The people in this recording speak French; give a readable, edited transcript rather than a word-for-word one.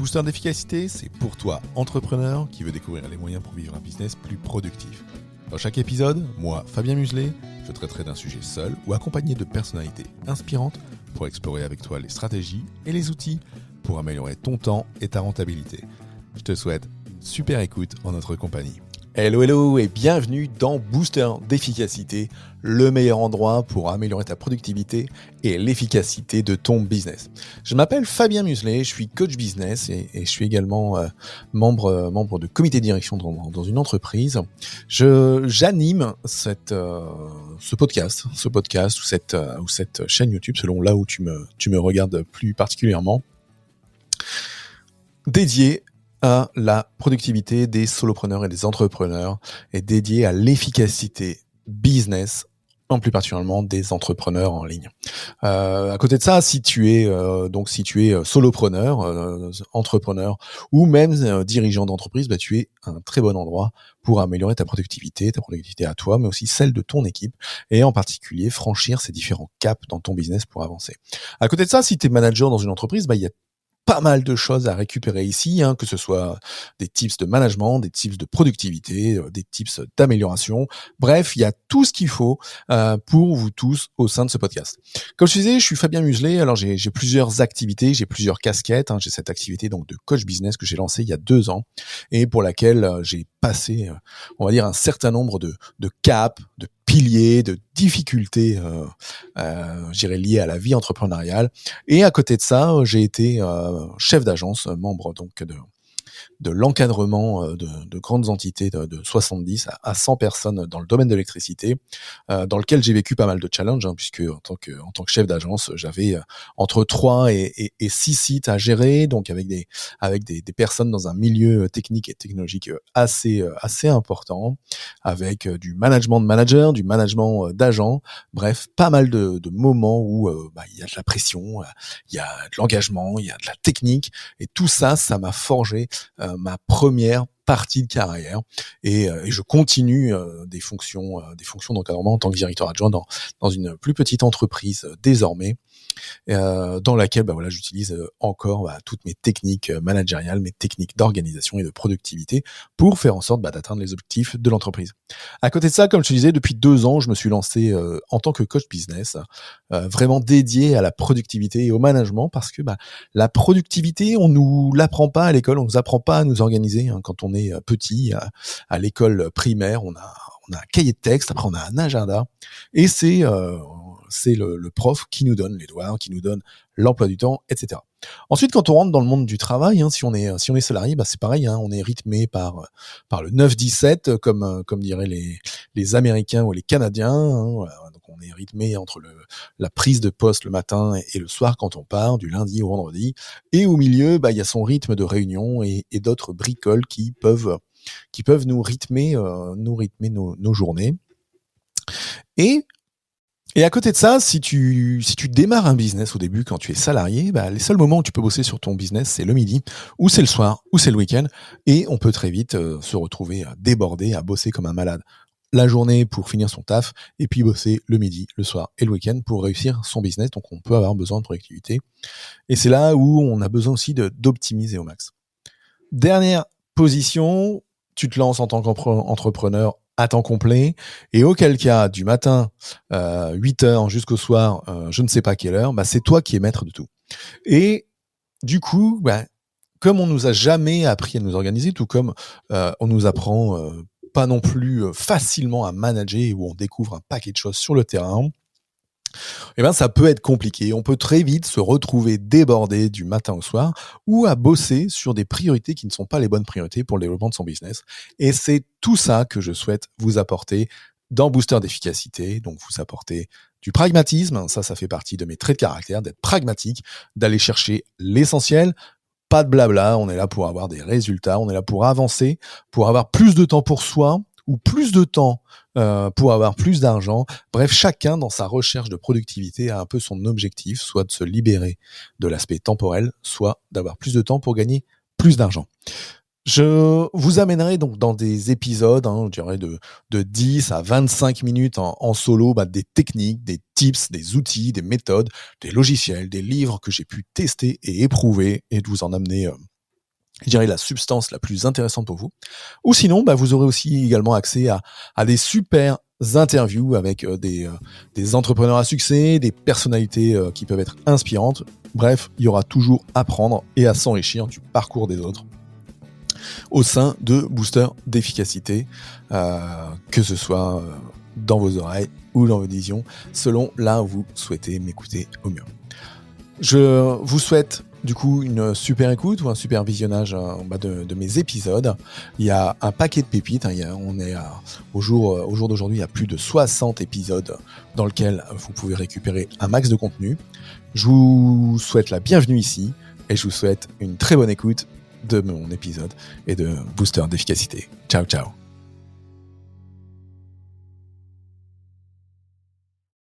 Booster d'efficacité, c'est pour toi, entrepreneur, qui veut découvrir les moyens pour vivre un business plus productif. Dans chaque épisode, moi, Fabien Muselet, je traiterai d'un sujet seul ou accompagné de personnalités inspirantes pour explorer avec toi les stratégies et les outils pour améliorer ton temps et ta rentabilité. Je te souhaite une super écoute en notre compagnie. Hello et bienvenue dans Booster d'efficacité, le meilleur endroit pour améliorer ta productivité et l'efficacité de ton business. Je m'appelle Fabien Muselet, je suis coach business et je suis également membre de comité de direction dans une entreprise. J'anime ce podcast ou cette chaîne YouTube selon là où tu me regardes plus particulièrement, dédié à la productivité des solopreneurs et des entrepreneurs et dédié à l'efficacité business, en plus particulièrement des entrepreneurs en ligne. À côté de ça, si tu es solopreneur, entrepreneur ou même dirigeant d'entreprise, tu es un très bon endroit pour améliorer ta productivité à toi, mais aussi celle de ton équipe et en particulier franchir ces différents caps dans ton business pour avancer. À côté de ça, si tu es manager dans une entreprise, il y a pas mal de choses à récupérer ici, que ce soit des tips de management, des tips de productivité, des tips d'amélioration. Bref, il y a tout ce qu'il faut pour vous tous au sein de ce podcast. Comme je disais, je suis Fabien Muselet. Alors j'ai plusieurs activités, j'ai plusieurs casquettes. J'ai cette activité donc de coach business que j'ai lancée il y a 2 ans et pour laquelle j'ai passé, on va dire, un certain nombre de caps, de piliers, de difficultés, liées à la vie entrepreneuriale. Et à côté de ça, j'ai été chef d'agence, membre donc de l'encadrement de grandes entités de 70 à 100 personnes dans le domaine de l'électricité, dans lequel j'ai vécu pas mal de challenges, puisque en tant que chef d'agence, j'avais entre 3 et 6 sites à gérer, donc avec des personnes dans un milieu technique et technologique assez important, avec du management de managers, du management d'agents, bref, pas mal de moments où il y a de la pression, il y a de l'engagement, il y a de la technique, et tout ça m'a forgé ma première partie de carrière et je continue des fonctions d'encadrement en tant que directeur adjoint dans une plus petite entreprise désormais, dans laquelle j'utilise encore toutes mes techniques managériales, mes techniques d'organisation et de productivité pour faire en sorte d'atteindre les objectifs de l'entreprise. À côté de ça, comme je te disais, depuis 2 ans, je me suis lancé en tant que coach business, vraiment dédié à la productivité et au management, parce que la productivité, on nous l'apprend pas à l'école, on nous apprend pas à nous organiser, quand on est petit, à l'école primaire, on a un cahier de texte, après on a un agenda, et c'est le prof qui nous donne les devoirs, qui nous donne l'emploi du temps, etc. Ensuite, quand on rentre dans le monde du travail, si on est salarié, c'est pareil, on est rythmé par le 9-17, comme diraient les Américains ou les Canadiens, donc on est rythmé entre la prise de poste le matin et le soir quand on part, du lundi au vendredi, et au milieu, il y a son rythme de réunion et d'autres bricoles qui peuvent nous rythmer nos journées. Et à côté de ça, si tu démarres un business au début quand tu es salarié, les seuls moments où tu peux bosser sur ton business, c'est le midi, ou c'est le soir, ou c'est le week-end, et on peut très vite se retrouver débordé, à bosser comme un malade la journée pour finir son taf, et puis bosser le midi, le soir et le week-end pour réussir son business. Donc on peut avoir besoin de productivité. Et c'est là où on a besoin aussi d'optimiser au max. Dernière position, tu te lances en tant qu'entrepreneur à temps complet, et auquel cas, du matin 8h jusqu'au soir, je ne sais pas quelle heure, c'est toi qui es maître de tout. Et du coup, comme on nous a jamais appris à nous organiser, tout comme on nous apprend pas non plus facilement à manager, où on découvre un paquet de choses sur le terrain, ça peut être compliqué. On peut très vite se retrouver débordé du matin au soir, ou à bosser sur des priorités qui ne sont pas les bonnes priorités pour le développement de son business. Et c'est tout ça que je souhaite vous apporter dans Booster d'efficacité. Donc vous apporter du pragmatisme, ça fait partie de mes traits de caractère, d'être pragmatique, d'aller chercher l'essentiel. Pas de blabla, on est là pour avoir des résultats, on est là pour avancer, pour avoir plus de temps pour soi, ou plus de temps pour avoir plus d'argent. Bref, chacun dans sa recherche de productivité a un peu son objectif, soit de se libérer de l'aspect temporel, soit d'avoir plus de temps pour gagner plus d'argent. Je vous amènerai donc dans des épisodes, je dirais de 10 à 25 minutes en solo, des techniques, des tips, des outils, des méthodes, des logiciels, des livres que j'ai pu tester et éprouver, et de vous en amener je dirais la substance la plus intéressante pour vous. Ou sinon, vous aurez aussi également accès à des super interviews avec des entrepreneurs à succès, des personnalités qui peuvent être inspirantes. Bref, il y aura toujours à apprendre et à s'enrichir du parcours des autres au sein de Booster d'efficacité, que ce soit dans vos oreilles ou dans vos visions, selon là où vous souhaitez m'écouter au mieux. Je vous souhaite du coup une super écoute ou un super visionnage de mes épisodes. Il y a un paquet de pépites, on est au jour d'aujourd'hui, il y a plus de 60 épisodes dans lesquels vous pouvez récupérer un max de contenu. Je vous souhaite la bienvenue ici et je vous souhaite une très bonne écoute de mon épisode et de Booster d'efficacité. Ciao, ciao.